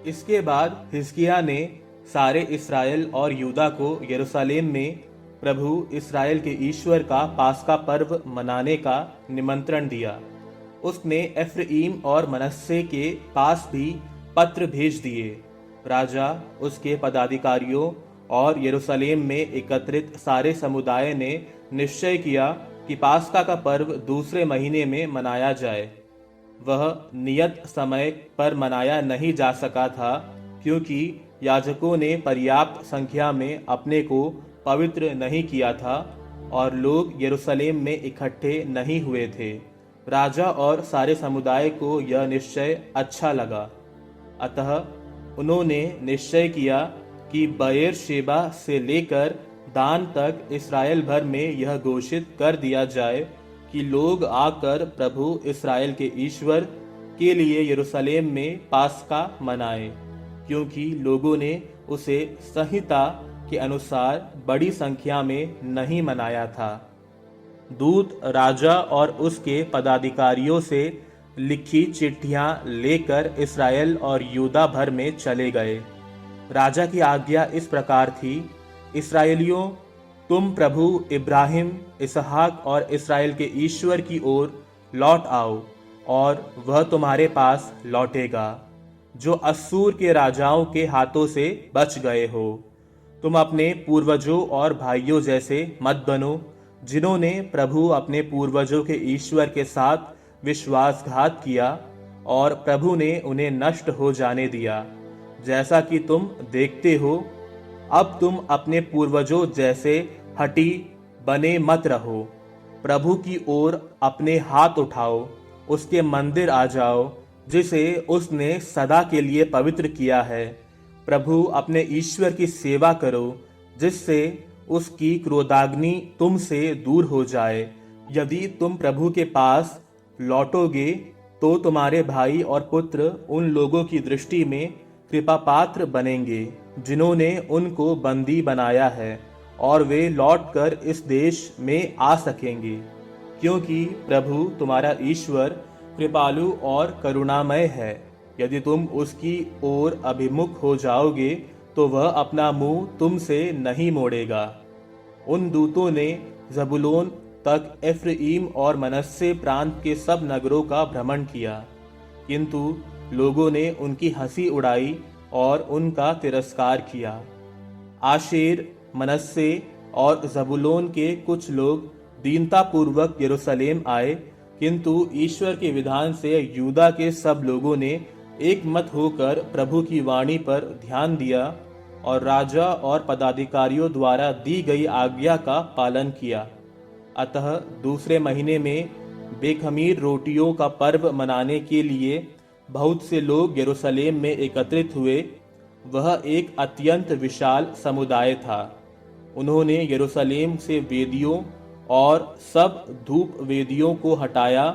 इसके बाद हिजकिय्याह ने सारे इस्राएल और यहूदा को यरूशलेम में प्रभु इस्राएल के ईश्वर का पास्का पर्व मनाने का निमंत्रण दिया। उसने एफ्राइम और मनश्शे के पास भी पत्र भेज दिए। राजा, उसके पदाधिकारियों और यरूशलेम में एकत्रित सारे समुदाय ने निश्चय किया कि पास्का का पर्व दूसरे महीने में मनाया जाए। वह नियत समय पर मनाया नहीं जा सका था, क्योंकि याजकों ने पर्याप्त संख्या में अपने को पवित्र नहीं किया था और लोग यरूशलेम में इकट्ठे नहीं हुए थे। राजा और सारे समुदाय को यह निश्चय अच्छा लगा। अतः उन्होंने निश्चय किया कि बेएरशेबा से लेकर दान तक इस्राएल भर में यह घोषित कर दिया जाए कि लोग आकर प्रभु इस्राएल के ईश्वर के लिए यरूशलेम में पास्का मनाएं, क्योंकि लोगों ने उसे संहिता के अनुसार बड़ी संख्या में नहीं मनाया था। दूत राजा और उसके पदाधिकारियों से लिखी चिट्ठियां लेकर इस्राएल और यहूदा भर में चले गए। राजा की आज्ञा इस प्रकार थी, इस्राएलियों, तुम प्रभु इब्राहिम, इसहाक और इस्राएल के ईश्वर की ओर लौट आओ और वह तुम्हारे पास लौटेगा, जो अश्शूर के राजाओं के हाथों से बच गए हो। तुम अपने पूर्वजों और भाइयों जैसे मत बनो, जिन्होंने प्रभु अपने पूर्वजों के ईश्वर के साथ विश्वासघात किया और प्रभु ने उन्हें नष्ट हो जाने दिया। जैसा कि तुम देखते हो, अब तुम अपने पूर्वजों जैसे हठी बने मत रहो। प्रभु की ओर अपने हाथ उठाओ, उसके मंदिर आ जाओ, जिसे उसने सदा के लिए पवित्र किया है। प्रभु अपने ईश्वर की सेवा करो, जिससे उसकी क्रोधाग्नि तुमसे दूर हो जाए। यदि तुम प्रभु के पास लौटोगे तो तुम्हारे भाई और पुत्र उन लोगों की दृष्टि में कृपा पात्र बनेंगे जिन्होंने उनको बंदी बनाया है, और वे लौटकर इस देश में आ सकेंगे, क्योंकि प्रभु तुम्हारा ईश्वर कृपालु और करुणामय है। यदि तुम उसकी ओर अभिमुख हो जाओगे तो वह अपना मुंह तुमसे नहीं मोड़ेगा। उन दूतों ने जबूलून तक एफ्राइम और मनश्शे प्रांत के सब नगरों का भ्रमण किया, किंतु लोगों ने उनकी हंसी उड़ाई और उनका तिरस्कार किया। आशेर, मनश्शे और जबूलून के कुछ लोग दीनतापूर्वक यरूशलेम आए, किंतु ईश्वर के विधान से यहूदा के सब लोगों ने एक मत होकर प्रभु की वाणी पर ध्यान दिया और राजा और पदाधिकारियों द्वारा दी गई आज्ञा का पालन किया। अतः दूसरे महीने में बेखमीर रोटियों का पर्व मनाने के लिए बहुत से लोग यरूशलेम में एकत्रित हुए। वह एक अत्यंत विशाल समुदाय था। उन्होंने यरूशलेम से वेदियों और सब धूप वेदियों को हटाया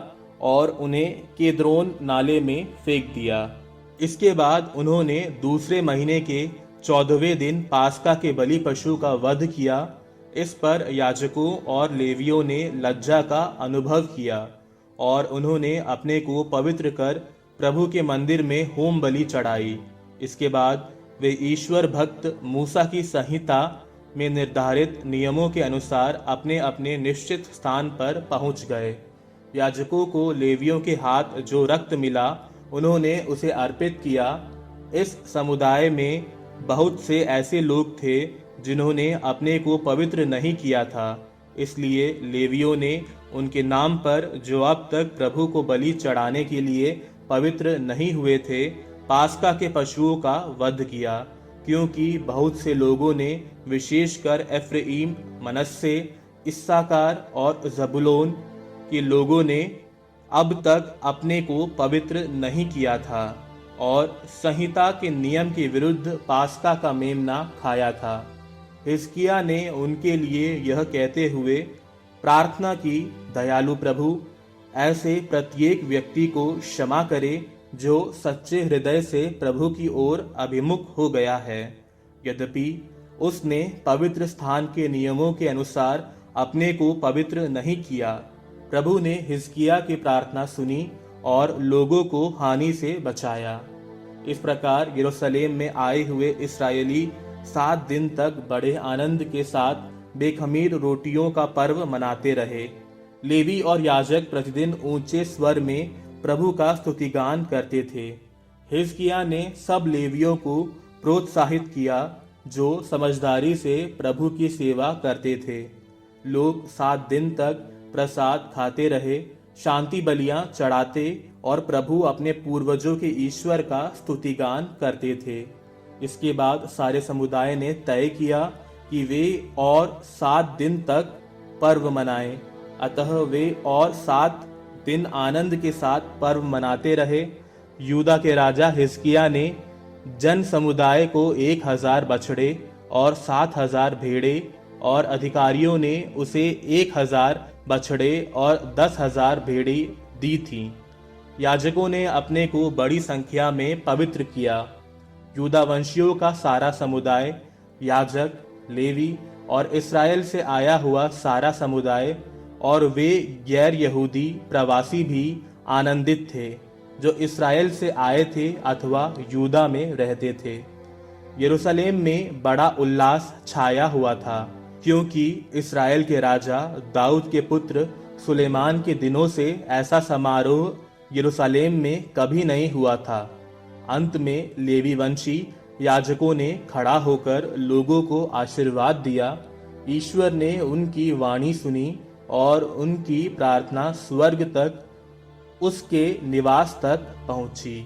और उन्हें केद्रोन नाले में फेंक दिया। इसके बाद उन्होंने दूसरे महीने के 14वें दिन पास्का के बलि पशु का वध किया। इस पर याजकों और लेवियों ने लज्जा का अनुभव किया और उन्होंने अपने को पवित्र कर प्रभु के मंदिर में होम बलि चढ़ाई। इसके बाद वे ईश्वर भक्त मूसा की संहिता में निर्धारित नियमों के अनुसार अपने अपने निश्चित स्थान पर पहुंच गए। याजकों को लेवियों के हाथ जो रक्त मिला उन्होंने उसे अर्पित किया। इस समुदाय में बहुत से ऐसे लोग थे जिन्होंने अपने को पवित्र नहीं किया था, इसलिए लेवियों ने उनके नाम पर, जो अब तक प्रभु को बलि चढ़ाने के लिए पवित्र नहीं हुए थे, पास्का के पशुओं का वध किया, क्योंकि बहुत से लोगों ने, विशेषकर एफ्राइम, मनश्शे, इस्साकार और जबूलून के लोगों ने अब तक अपने को पवित्र नहीं किया था और संहिता के नियम के विरुद्ध पास्का का मेमना खाया था। हिजकिय्याह ने उनके लिए यह कहते हुए प्रार्थना की, दयालु प्रभु ऐसे प्रत्येक व्यक्ति को क्षमा करे जो सच्चे हृदय से प्रभु की ओर अभिमुख हो गया है, यद्यपि उसने पवित्र स्थान के नियमों के अनुसार अपने को पवित्र नहीं किया। प्रभु ने हिजकिय्याह की प्रार्थना सुनी और लोगों को हानि से बचाया। इस प्रकार यरूशलेम में आए हुए इस्राएली 7 दिन तक बड़े आनंद के साथ बेखमीर रोटियों का पर्व मनाते रहे। लेवी और याजक प्रतिदिन ऊंचे स्वर में प्रभु का स्तुतिगान करते थे। हिजकिय्याह ने सब लेवियों को प्रोत्साहित किया जो समझदारी से प्रभु की सेवा करते थे। लोग 7 दिन तक प्रसाद खाते रहे, शांति बलियां चढ़ाते और प्रभु अपने पूर्वजों के ईश्वर का स्तुतिगान करते थे। इसके बाद सारे समुदाय ने तय किया कि वे और 7 दिन तक पर्व मनाएं। अतः वे और 7 दिन आनंद के साथ पर्व मनाते रहे। यूदा के राजा हिजकिय्याह ने जन समुदाय को 1000 बछड़े और 7000 भेड़े और अधिकारियों ने उसे 1000 बछड़े और 10,000 भेड़ी दी थीं। याजकों ने अपने को बड़ी संख्या में पवित्र किया। यूदा वंशियों का सारा समुदाय, याजक, लेवी और इस्राएल से आया हुआ सारा समुदाय और वे गैर यहूदी प्रवासी भी आनंदित थे जो इस्राएल से आए थे अथवा यूदा में रहते थे। यरूशलेम में बड़ा उल्लास छाया हुआ था क्योंकि इस्राएल के राजा दाऊद के पुत्र सुलेमान के दिनों से ऐसा समारोह यरूशलेम में कभी नहीं हुआ था। अंत में लेवी वंशी याजकों ने खड़ा होकर लोगों को आशीर्वाद दिया। ईश्वर ने उनकी वाणी सुनी और उनकी प्रार्थना स्वर्ग तक, उसके निवास तक पहुंची।